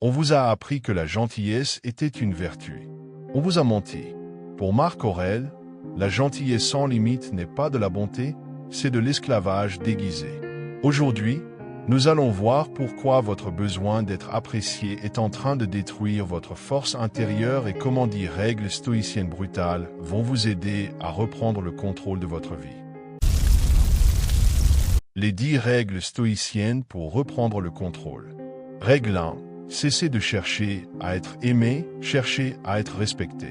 On vous a appris que la gentillesse était une vertu. On vous a menti. Pour Marc Aurèle, la gentillesse sans limite n'est pas de la bonté, c'est de l'esclavage déguisé. Aujourd'hui, nous allons voir pourquoi votre besoin d'être apprécié est en train de détruire votre force intérieure et comment 10 règles stoïciennes brutales vont vous aider à reprendre le contrôle de votre vie. Les 10 règles stoïciennes pour reprendre le contrôle. Règle 1. Cessez de chercher à être aimé, cherchez à être respecté.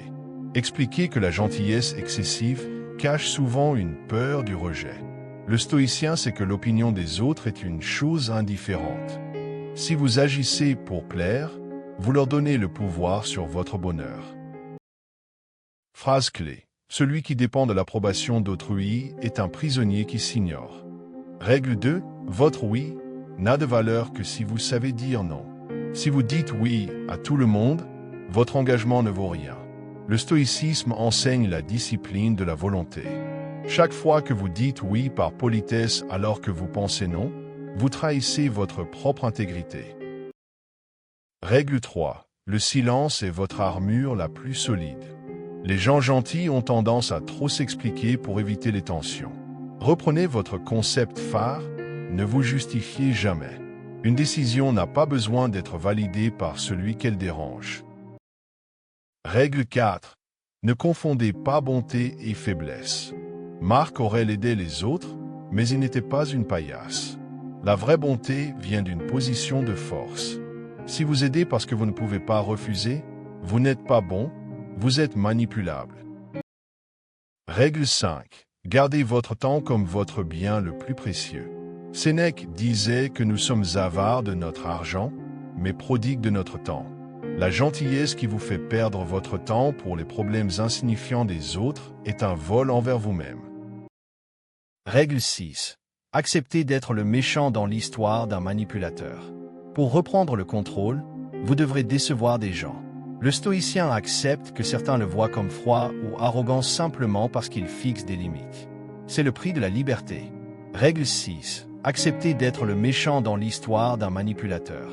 Expliquez que la gentillesse excessive cache souvent une peur du rejet. Le stoïcien sait que l'opinion des autres est une chose indifférente. Si vous agissez pour plaire, vous leur donnez le pouvoir sur votre bonheur. Phrase clé. Celui qui dépend de l'approbation d'autrui est un prisonnier qui s'ignore. Règle 2. Votre oui n'a de valeur que si vous savez dire non. Si vous dites oui à tout le monde, votre engagement ne vaut rien. Le stoïcisme enseigne la discipline de la volonté. Chaque fois que vous dites oui par politesse alors que vous pensez non, vous trahissez votre propre intégrité. Règle 3. Le silence est votre armure la plus solide. Les gens gentils ont tendance à trop s'expliquer pour éviter les tensions. Reprenez votre concept phare, ne vous justifiez jamais. Une décision n'a pas besoin d'être validée par celui qu'elle dérange. Règle 4. Ne confondez pas bonté et faiblesse. Marc Aurèle aidait les autres, mais il n'était pas une paillasse. La vraie bonté vient d'une position de force. Si vous aidez parce que vous ne pouvez pas refuser, vous n'êtes pas bon, vous êtes manipulable. Règle 5. Gardez votre temps comme votre bien le plus précieux. Sénèque disait que nous sommes avares de notre argent, mais prodigues de notre temps. La gentillesse qui vous fait perdre votre temps pour les problèmes insignifiants des autres est un vol envers vous-même. Règle 6. Acceptez d'être le méchant dans l'histoire d'un manipulateur. Pour reprendre le contrôle, vous devrez décevoir des gens. Le stoïcien accepte que certains le voient comme froid ou arrogant simplement parce qu'il fixe des limites. C'est le prix de la liberté. Règle 6. Acceptez d'être le méchant dans l'histoire d'un manipulateur.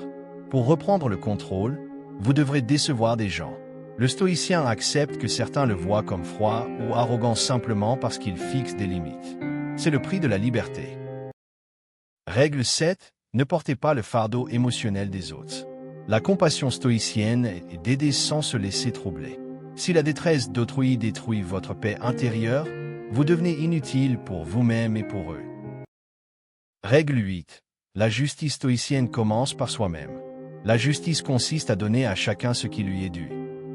Pour reprendre le contrôle, vous devrez décevoir des gens. Le stoïcien accepte que certains le voient comme froid ou arrogant simplement parce qu'il fixe des limites. C'est le prix de la liberté. Règle 7. Ne portez pas le fardeau émotionnel des autres. La compassion stoïcienne est d'aider sans se laisser troubler. Si la détresse d'autrui détruit votre paix intérieure, vous devenez inutile pour vous-même et pour eux. Règle 8. La justice stoïcienne commence par soi-même. La justice consiste à donner à chacun ce qui lui est dû.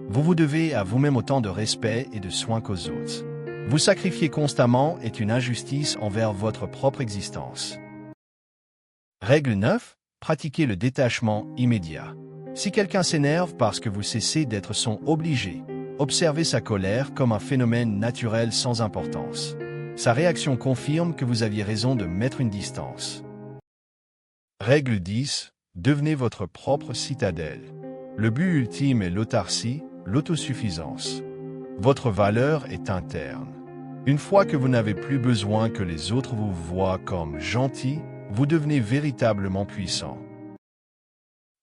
Vous vous devez à vous-même autant de respect et de soin qu'aux autres. Vous sacrifier constamment est une injustice envers votre propre existence. Règle 9. Pratiquez le détachement immédiat. Si quelqu'un s'énerve parce que vous cessez d'être son obligé, observez sa colère comme un phénomène naturel sans importance. Sa réaction confirme que vous aviez raison de mettre une distance. Règle 10. Devenez votre propre citadelle. Le but ultime est l'autarcie, l'autosuffisance. Votre valeur est interne. Une fois que vous n'avez plus besoin que les autres vous voient comme gentil, vous devenez véritablement puissant.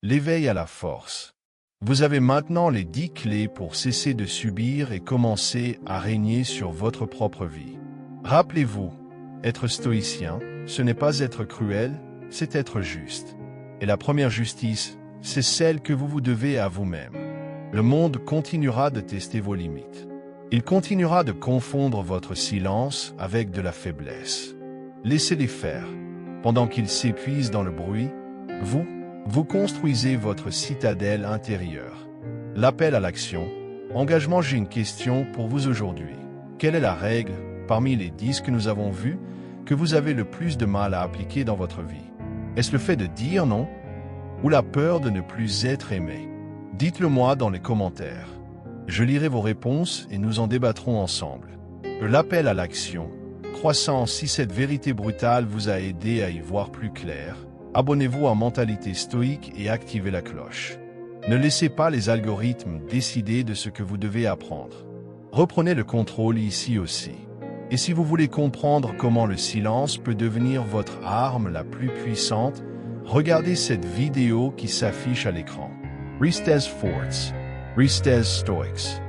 L'éveil à la force. Vous avez maintenant les 10 clés pour cesser de subir et commencer à régner sur votre propre vie. Rappelez-vous, être stoïcien, ce n'est pas être cruel, c'est être juste. Et la première justice, c'est celle que vous vous devez à vous-même. Le monde continuera de tester vos limites. Il continuera de confondre votre silence avec de la faiblesse. Laissez-les faire. Pendant qu'ils s'épuisent dans le bruit, vous construisez votre citadelle intérieure. L'appel à l'action. Engagement, j'ai une question pour vous aujourd'hui. Quelle est la règle, parmi les 10 que nous avons vues, que vous avez le plus de mal à appliquer dans votre vie? Est-ce le fait de dire non ou la peur de ne plus être aimé? Dites-le moi dans les commentaires. Je lirai vos réponses et nous en débattrons ensemble. L'appel à l'action. Croissant, si cette vérité brutale vous a aidé à y voir plus clair, abonnez-vous à Mentalité Stoïque et activez la cloche. Ne laissez pas les algorithmes décider de ce que vous devez apprendre. Reprenez le contrôle ici aussi. Et si vous voulez comprendre comment le silence peut devenir votre arme la plus puissante, regardez cette vidéo qui s'affiche à l'écran. Restez forts. Restez stoics.